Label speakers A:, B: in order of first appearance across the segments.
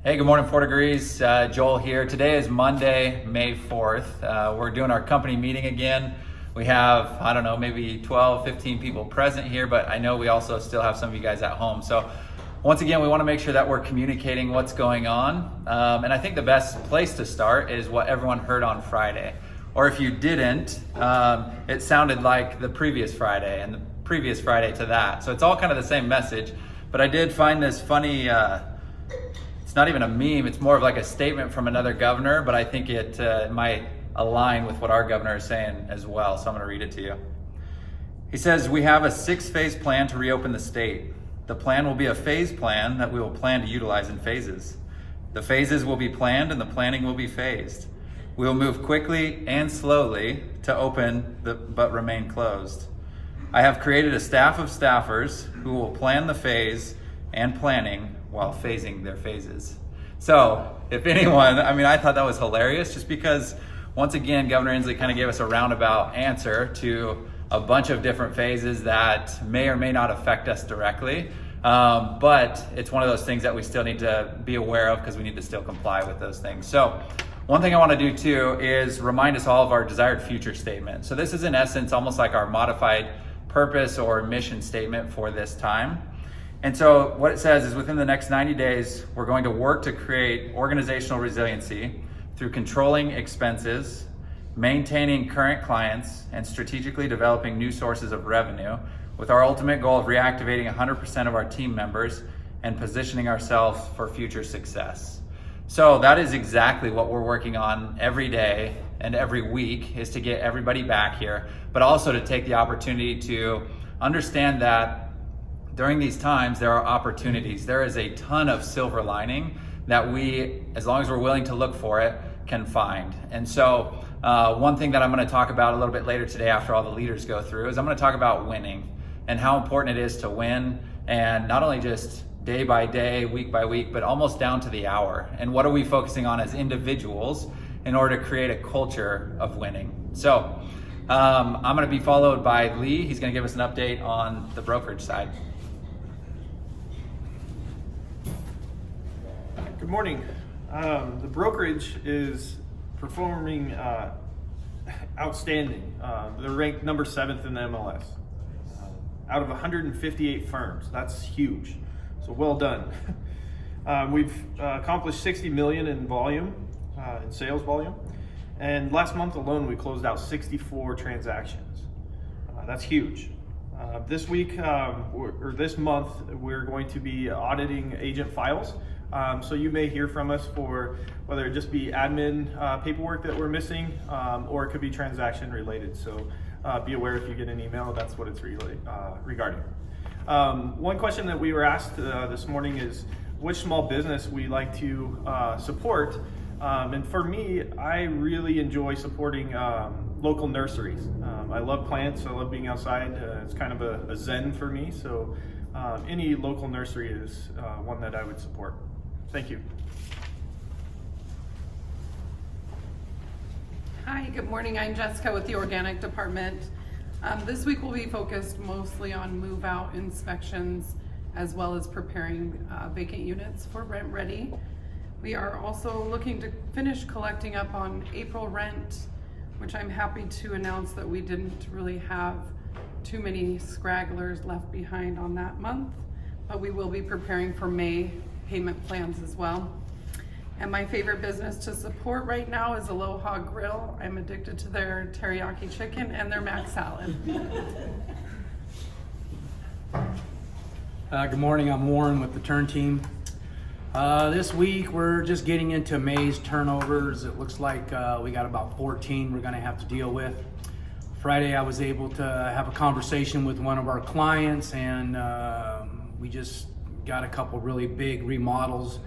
A: Hey, good morning, 4 Degrees. Joel here. Today is Monday, May 4th. We're doing our company meeting again. We have, I don't know, maybe 12, 15 people present here, but I know we also still have some of you guys at home. So once again, we want to make sure that we're communicating what's going on. And I think the best place to start is what everyone heard on Friday. Or if you didn't, it sounded like the previous Friday and the previous Friday to that. So it's all kind of the same message. But I did find this funny, it's not even a meme, it's more of like a statement from another governor, but I think it might align with what our governor is saying as well. So I'm gonna read it to you. He says, "We have a 6-phase plan to reopen the state. The plan will be a phase plan that we will plan to utilize in phases. The phases will be planned and the planning will be phased. We will move quickly and slowly to open but remain closed. I have created a staff of staffers who will plan the phase and planning while phasing their phases." So if anyone, I thought that was hilarious just because once again, Governor Inslee kind of gave us a roundabout answer to a bunch of different phases that may or may not affect us directly. But it's one of those things that we still need to be aware of because we need to still comply with those things. So one thing I want to do too is remind us all of our desired future statement. So this is in essence almost like our modified purpose or mission statement for this time. And so what it says is within the next 90 days, we're going to work to create organizational resiliency through controlling expenses, maintaining current clients, and strategically developing new sources of revenue with our ultimate goal of reactivating 100% of our team members and positioning ourselves for future success. So that is exactly what we're working on every day and every week, is to get everybody back here, but also to take the opportunity to understand that during these times, there are opportunities. There is a ton of silver lining that we, as long as we're willing to look for it, can find. And so one thing that I'm gonna talk about a little bit later today after all the leaders go through is I'm gonna talk about winning and how important it is to win, and not only just day by day, week by week, but almost down to the hour. And what are we focusing on as individuals in order to create a culture of winning? So I'm gonna be followed by Lee. He's gonna give us an update on the brokerage side.
B: Good morning. The brokerage is performing outstanding. They're ranked number 7th in the MLS out of 158 firms. That's huge. So well done. We've accomplished 60 million in volume, in sales volume, and last month alone we closed out 64 transactions. That's huge. This week or this month we're going to be auditing agent files. So you may hear from us for whether it just be admin paperwork that we're missing, or it could be transaction related. So be aware if you get an email, that's what it's really regarding. One question that we were asked this morning is which small business we like to support. And for me, I really enjoy supporting local nurseries. I love plants, I love being outside. It's kind of a zen for me. So any local nursery is one that I would support. Thank you.
C: Hi, good morning. I'm Jessica with the organic department. This week will be focused mostly on move-out inspections as well as preparing vacant units for rent ready. We are also looking to finish collecting up on April rent, which I'm happy to announce that we didn't really have too many scragglers left behind on that month, but we will be preparing for May payment plans as well. And my favorite business to support right now is Aloha Grill. I'm addicted to their teriyaki chicken and their mac salad.
D: Good morning, I'm Warren with the Turn Team. This week we're just getting into May's turnovers. It looks like we got about 14 we're gonna have to deal with. Friday I was able to have a conversation with one of our clients, and we just got a couple really big remodels,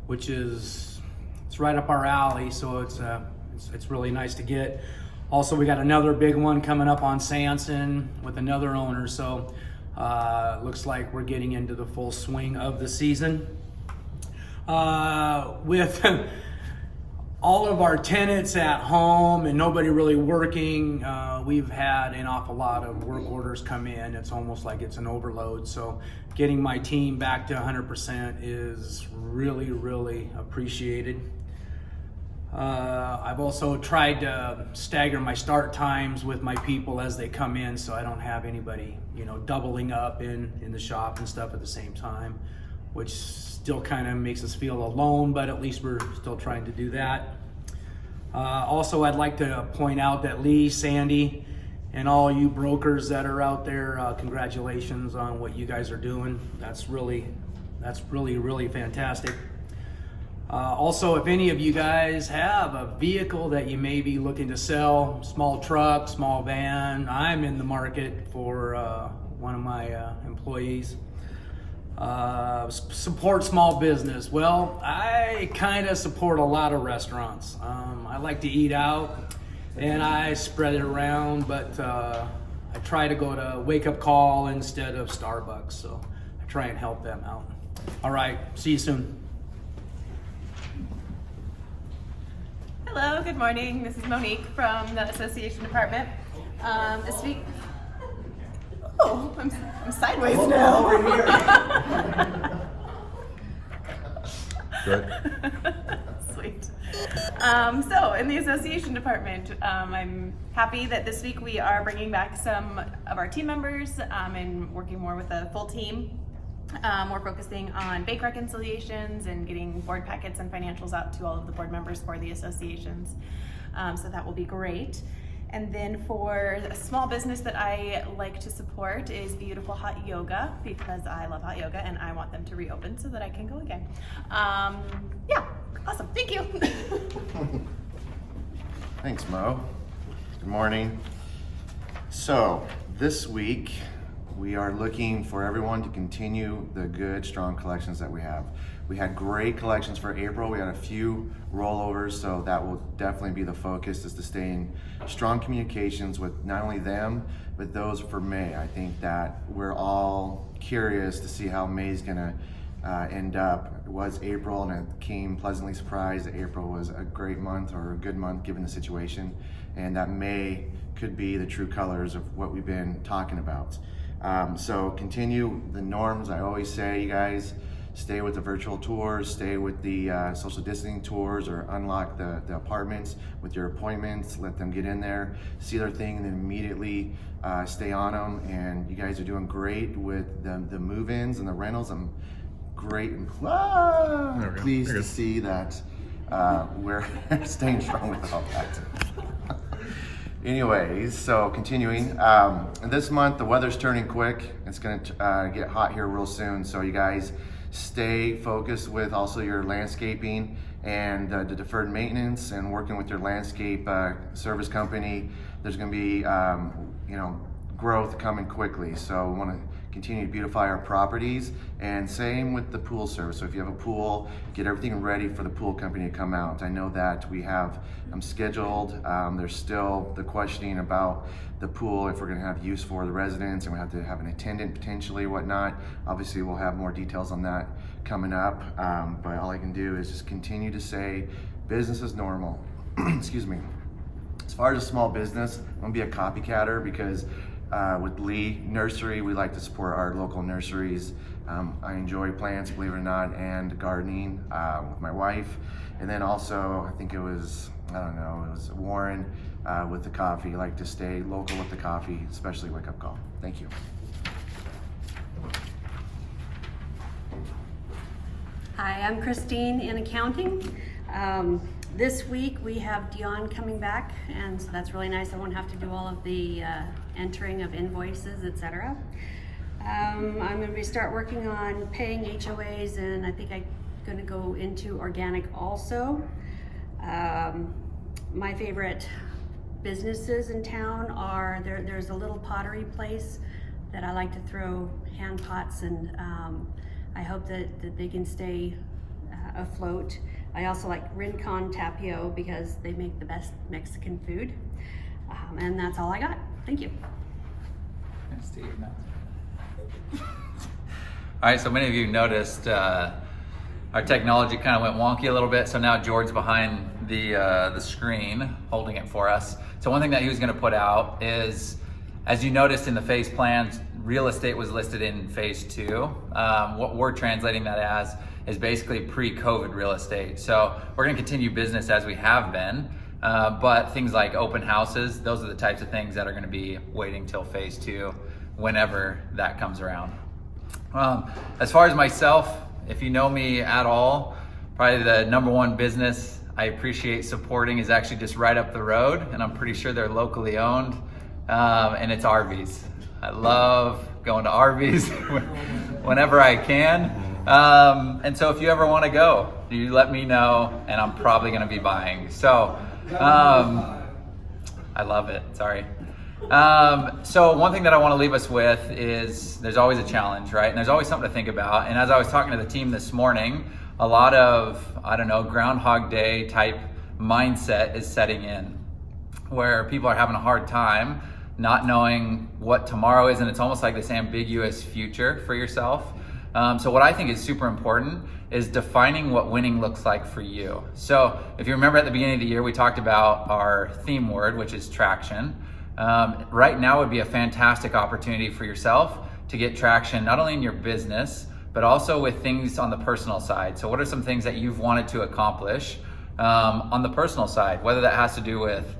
D: which is, it's right up our alley, so it's really nice to get. Also, we got another big one coming up on Sanson with another owner, so looks like we're getting into the full swing of the season. With all of our tenants at home and nobody really working, we've had an awful lot of work orders come in. It's almost like it's an overload. So getting my team back to 100% is really, really appreciated. I've also tried to stagger my start times with my people as they come in, so I don't have anybody, doubling up in the shop and stuff at the same time, which still kind of makes us feel alone, but at least we're still trying to do that. Also, I'd like to point out that Lee, Sandy, and all you brokers that are out there, congratulations on what you guys are doing. That's really, really fantastic. Also, if any of you guys have a vehicle that you may be looking to sell, small truck, small van, I'm in the market for one of my employees. Support small business. Well, I kind of support a lot of restaurants. I like to eat out and I spread it around, but I try to go to Wake Up Call instead of Starbucks, so I try and help them out. All right, see you soon.
E: Hello, good morning. This is Monique from the Association Department. This week, I'm sideways now.
F: Good.
E: Sweet. So in the Association Department, I'm happy that this week we are bringing back some of our team members and working more with a full team. We're focusing on bank reconciliations and getting board packets and financials out to all of the board members for the associations. So that will be great. And then for a small business that I like to support is Beautiful Hot Yoga, because I love hot yoga and I want them to reopen so that I can go again. Yeah, awesome. Thank you.
F: Thanks, Mo. Good morning. So this week, we are looking for everyone to continue the good, strong collections that we have. We had great collections for April. We had a few rollovers, so that will definitely be the focus, is to stay in strong communications with not only them, but those for May. I think that we're all curious to see how May's gonna end up. It was April, and I came pleasantly surprised that April was a great month, or a good month given the situation, and that May could be the true colors of what we've been talking about. So continue the norms. I always say, you guys, stay with the virtual tours, stay with the social distancing tours, or unlock the apartments with your appointments. Let them get in there, see their thing, and then immediately stay on them. And you guys are doing great with the move-ins and the rentals. I'm great and pleased to see that we're staying strong with all that. Anyways, so continuing, this month the weather's turning quick. It's gonna get hot here real soon, so you guys stay focused with also your landscaping and the deferred maintenance, and working with your landscape service company. There's gonna be growth coming quickly, so we want to continue to beautify our properties, and same with the pool service. So if you have a pool, get everything ready for the pool company to come out. I know that we have them scheduled. There's still the questioning about the pool, if we're going to have use for the residents, and we have to have an attendant potentially, whatnot. Obviously we'll have more details on that coming up, but all I can do is just continue to say business is normal. Excuse me. As far as a small business, I'm gonna be a copycatter, because with Lee Nursery, we like to support our local nurseries. I enjoy plants, believe it or not, and gardening with my wife. And then also, I think it was Warren with the coffee. I like to stay local with the coffee, especially Wake Up Call. Thank you.
G: Hi, I'm Christine in accounting. This week we have Dion coming back, and so that's really nice. I won't have to do all of the entering of invoices, etc. I'm going to start working on paying HOAs, and I think I'm going to go into organic also. My favorite businesses in town are, there's a little pottery place that I like to throw hand pots, and I hope that they can stay afloat. I also like Rincon Tapio because they make the best Mexican food. And that's all I got. Thank you.
A: Thanks, Steve. All right, so many of you noticed our technology kind of went wonky a little bit, so now George's behind the screen holding it for us. So one thing that he was going to put out is, as you noticed in the phase plans, real estate was listed in phase 2. What we're translating that as is basically pre-COVID real estate. So we're going to continue business as we have been, but things like open houses, those are the types of things that are going to be waiting till phase 2, whenever that comes around. As far as myself, if you know me at all, probably the number one business I appreciate supporting is actually just right up the road, and I'm pretty sure they're locally owned, and it's Arby's. I love going to Arby's whenever I can. And so if you ever want to go, you let me know, and I'm probably going to be buying. So I love it. Sorry. So one thing that I want to leave us with is there's always a challenge, right? And there's always something to think about. And as I was talking to the team this morning, a lot of, Groundhog Day type mindset is setting in, where people are having a hard time not knowing what tomorrow is, and it's almost like this ambiguous future for yourself. So what I think is super important is defining what winning looks like for you. So if you remember at the beginning of the year, we talked about our theme word, which is traction. Right now would be a fantastic opportunity for yourself to get traction, not only in your business, but also with things on the personal side. So what are some things that you've wanted to accomplish on the personal side, whether that has to do with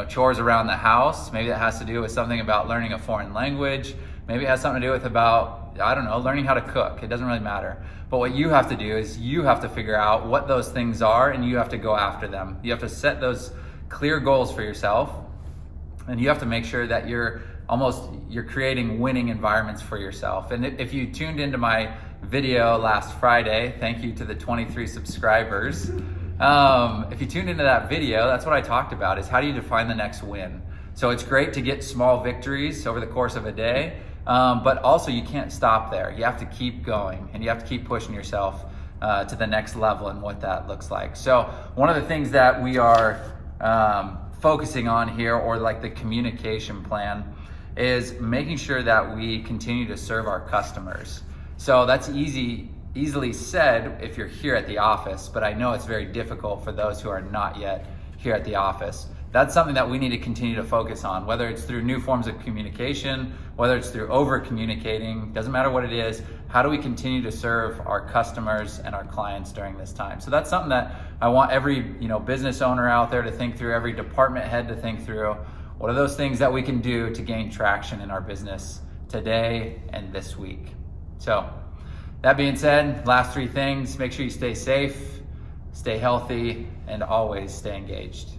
A: chores around the house, maybe that has to do with something about learning a foreign language, maybe it has something to do with about, learning how to cook. It doesn't really matter. But what you have to do is you have to figure out what those things are, and you have to go after them. You have to set those clear goals for yourself, and you have to make sure that you're creating winning environments for yourself. And if you tuned into my video last Friday, thank you to the 23 subscribers. If you tuned into that video, that's what I talked about, is how do you define the next win? So it's great to get small victories over the course of a day, but also you can't stop there. You have to keep going, and you have to keep pushing yourself to the next level and what that looks like. So one of the things that we are focusing on here, or like the communication plan, is making sure that we continue to serve our customers. So that's easily said if you're here at the office, but I know it's very difficult for those who are not yet here at the office. That's something that we need to continue to focus on, whether it's through new forms of communication, whether it's through over communicating, doesn't matter what it is. How do we continue to serve our customers and our clients during this time? So that's something that I want every business owner out there to think through, every department head to think through. What are those things that we can do to gain traction in our business today and this week? So that being said, last 3 things: make sure you stay safe, stay healthy, and always stay engaged.